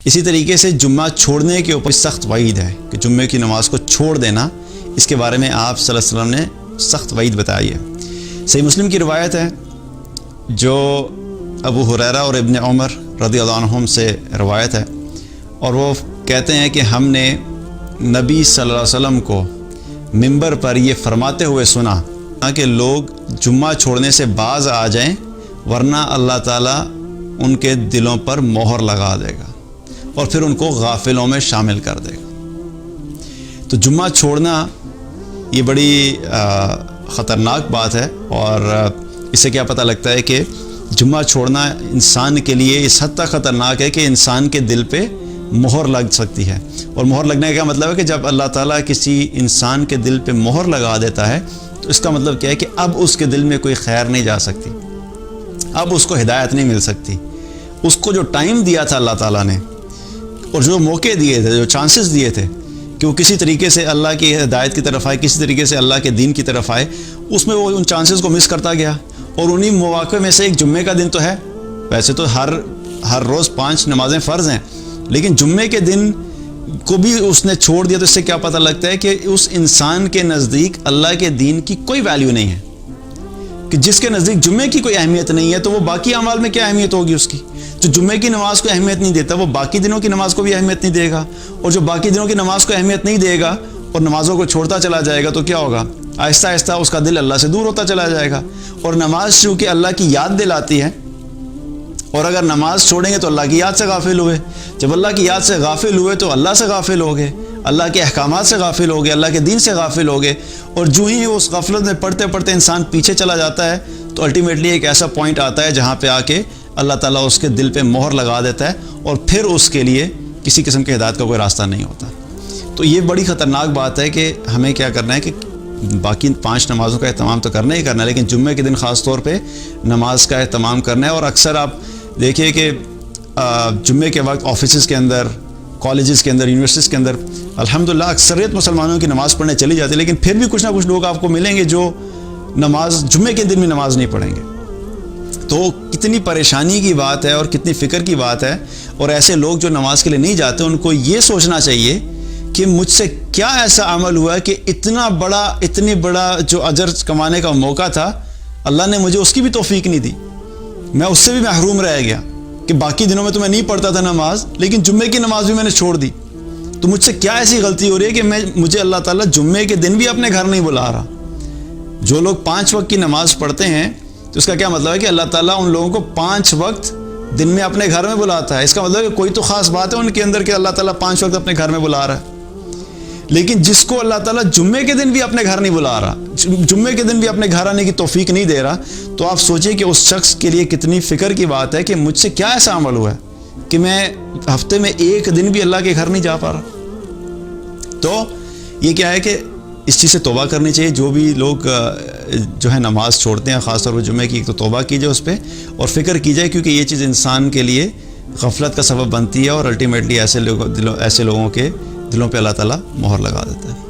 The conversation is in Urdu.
اسی طریقے سے جمعہ چھوڑنے کے اوپر سخت وعید ہے کہ جمعے کی نماز کو چھوڑ دینا، اس کے بارے میں آپ صلی اللہ علیہ وسلم نے سخت وعید بتائی ہے۔ صحیح مسلم کی روایت ہے جو ابو ہریرہ اور ابن عمر رضی اللہ عنہم سے روایت ہے، اور وہ کہتے ہیں کہ ہم نے نبی صلی اللہ علیہ وسلم کو منبر پر یہ فرماتے ہوئے سنا کہ لوگ جمعہ چھوڑنے سے باز آ جائیں ورنہ اللہ تعالیٰ ان کے دلوں پر مہر لگا دے گا اور پھر ان کو غافلوں میں شامل کر دے گا۔ تو جمعہ چھوڑنا یہ بڑی خطرناک بات ہے، اور اس سے کیا پتہ لگتا ہے کہ جمعہ چھوڑنا انسان کے لیے اس حد تک خطرناک ہے کہ انسان کے دل پہ مہر لگ سکتی ہے۔ اور مہر لگنے کا کیا مطلب ہے کہ جب اللہ تعالیٰ کسی انسان کے دل پہ مہر لگا دیتا ہے تو اس کا مطلب کیا ہے کہ اب اس کے دل میں کوئی خیر نہیں جا سکتی، اب اس کو ہدایت نہیں مل سکتی۔ اس کو جو ٹائم دیا تھا اللہ تعالیٰ نے اور جو موقع دیے تھے، جو چانسز دیے تھے کہ وہ کسی طریقے سے اللہ کی ہدایت کی طرف آئے، کسی طریقے سے اللہ کے دین کی طرف آئے، اس میں وہ ان چانسز کو مس کرتا گیا۔ اور انہی مواقع میں سے ایک جمعے کا دن تو ہے۔ ویسے تو ہر روز 5 نمازیں فرض ہیں، لیکن جمعے کے دن کو بھی اس نے چھوڑ دیا، تو اس سے کیا پتہ لگتا ہے کہ اس انسان کے نزدیک اللہ کے دین کی کوئی ویلیو نہیں ہے، کہ جس کے نزدیک جمعے کی کوئی اہمیت نہیں ہے تو وہ باقی اعمال میں کیا اہمیت ہوگی اس کی۔ جو جمعے کی نماز کو اہمیت نہیں دیتا وہ باقی دنوں کی نماز کو بھی اہمیت نہیں دے گا، اور جو باقی دنوں کی نماز کو اہمیت نہیں دے گا اور نمازوں کو چھوڑتا چلا جائے گا تو کیا ہوگا؟ آہستہ آہستہ اس کا دل اللہ سے دور ہوتا چلا جائے گا۔ اور نماز چونکہ اللہ کی یاد دلاتی ہے، اور اگر نماز چھوڑیں گے تو اللہ کی یاد سے غافل ہوئے، جب اللہ کی یاد سے غافل ہوئے تو اللہ سے غافل ہو گئے، اللہ کے احکامات سے غافل ہو گئے، اللہ کے دین سے غافل ہو گئے، اور جو ہی اس غفلت میں پڑھتے پڑھتے انسان پیچھے چلا جاتا ہے تو الٹیمیٹلی ایک ایسا پوائنٹ آتا ہے جہاں پہ آ کے اللہ تعالیٰ اس کے دل پہ مہر لگا دیتا ہے، اور پھر اس کے لیے کسی قسم کی ہدایت کا کوئی راستہ نہیں ہوتا۔ تو یہ بڑی خطرناک بات ہے کہ ہمیں کیا کرنا ہے کہ باقی 5 نمازوں کا اہتمام تو کرنا ہی کرنا ہے، لیکن جمعے کے دن خاص طور پہ نماز کا اہتمام کرنا ہے۔ اور اکثر آپ دیکھیے کہ جمعے کے وقت آفیسز کے اندر، کالجز کے اندر، یونیورسٹیز کے اندر الحمدللہ اکثریت مسلمانوں کی نماز پڑھنے چلی جاتی ہے، لیکن پھر بھی کچھ نہ کچھ لوگ آپ کو ملیں گے جو نماز جمعے کے دن بھی نماز نہیں پڑھیں گے۔ تو کتنی پریشانی کی بات ہے اور کتنی فکر کی بات ہے، اور ایسے لوگ جو نماز کے لیے نہیں جاتے ان کو یہ سوچنا چاہیے کہ مجھ سے کیا ایسا عمل ہوا کہ اتنی بڑا جو اجر کمانے کا موقع تھا اللہ نے مجھے اس کی بھی توفیق نہیں دی، میں اس سے بھی محروم رہ گیا کہ باقی دنوں میں تو میں نہیں پڑھتا تھا نماز، لیکن جمعے کی نماز بھی میں نے چھوڑ دی۔ تو مجھ سے کیا ایسی غلطی ہو رہی ہے کہ مجھے اللہ تعالیٰ جمعے کے دن بھی اپنے گھر نہیں بلا رہا۔ جو لوگ 5 وقت کی نماز پڑھتے ہیں تو اس کا کیا مطلب ہے کہ اللہ تعالیٰ ان لوگوں کو 5 وقت دن میں اپنے گھر میں بلاتا ہے۔ اس کا مطلب ہے کہ کوئی تو خاص بات ہے ان کے اندر کہ اللہ تعالیٰ 5 وقت اپنے گھر میں بلا رہا ہے۔ لیکن جس کو اللہ تعالیٰ جمعے کے دن بھی اپنے گھر نہیں بلا رہا، جمعے کے دن بھی اپنے گھر آنے کی توفیق نہیں دے رہا، تو آپ سوچیں کہ اس شخص کے لیے کتنی فکر کی بات ہے کہ مجھ سے کیا ایسا عمل ہوا ہے کہ میں ہفتے میں 1 دن بھی اللہ کے گھر نہیں جا پا رہا۔ تو یہ کیا ہے کہ اس چیز سے توبہ کرنی چاہیے۔ جو بھی لوگ جو ہے نماز چھوڑتے ہیں خاص طور پر جمعے کی، تو توبہ کیجئے اس پہ اور فکر کیجئے، کیونکہ یہ چیز انسان کے لیے غفلت کا سبب بنتی ہے، اور الٹیمیٹلی ایسے لوگوں کے دلوں پہ اللہ تعالیٰ مہر لگا دیتا ہے۔